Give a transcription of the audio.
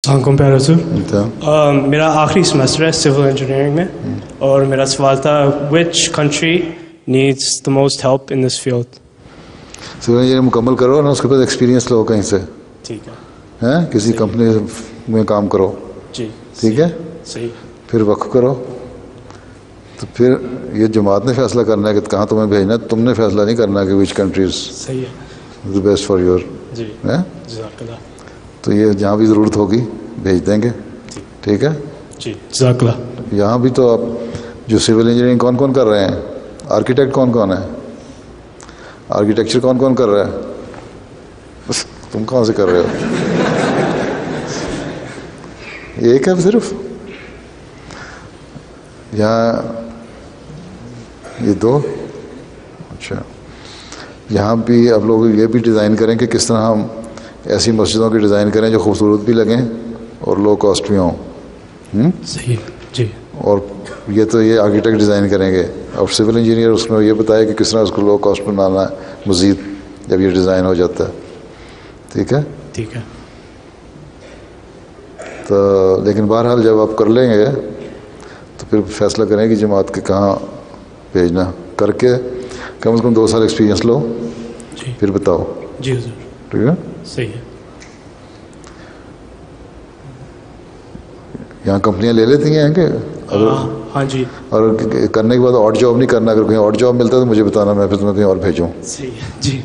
السلام علیکم پیارا سر، میرا آخری سیمسٹر ہے سول انجینئرنگ میں، اور میرا سوال تھا which country needs the most help in this field. Civil engineering مکمل کرو نا، اس کے بعد ایکسپیرینس لو کہیں سے، ٹھیک ہے، ہیں کسی کمپنی میں کام کرو، جی ٹھیک ہے، صحیح، پھر وقف کرو. تو پھر یہ جماعت نے فیصلہ کرنا ہے کہ کہاں تمہیں بھیجنا ہے، تم نے فیصلہ نہیں کرنا کہ وچ کنٹریز صحیح ہے، دا بیسٹ فار یور. جی جزاک اللہ. تو یہ جہاں بھی ضرورت ہوگی بھیج دیں گے، ٹھیک ہے. جی جزاک اللہ. یہاں بھی تو آپ جو سول انجینئرنگ کون کون کر رہے ہیں، آرکیٹیکٹ کون کون ہے، آرکیٹیکچر کون کون کر رہا ہے، تم کہاں سے کر رہے ہو؟ ایک ہے صرف یہاں، یہ دو. اچھا، یہاں بھی آپ لوگ یہ بھی ڈیزائن کریں کہ کس طرح ہم ایسی مسجدوں کی ڈیزائن کریں جو خوبصورت بھی لگیں اور لو کاسٹ بھی ہوں. صحیح، جی. اور یہ تو یہ آرکیٹیکٹ ڈیزائن کریں گے، اور سول انجینئر اس میں یہ بتایا کہ کس طرح اس کو لو کاسٹ بنانا ہے مزید جب یہ ڈیزائن ہو جاتا ہے. ٹھیک ہے، ٹھیک ہے. تو لیکن بہرحال جب آپ کر لیں گے تو پھر فیصلہ کریں کہ جماعت کے کہاں بھیجنا، کر کے کم از کم 2 سال ایکسپیرینس لو، جی پھر بتاؤ. جی حضور، ٹھیک ہے. صحیح ہے. یہاں کمپنیاں لے لیتی ہیں کہ اگر ہاں جی، اور کرنے کے بعد اور جاب نہیں کرنا، اگر کہیں اور جاب ملتا ہے تو مجھے بتانا، میں پھر تمہیں کہیں اور بھیجوں. صحیح ہے، جی.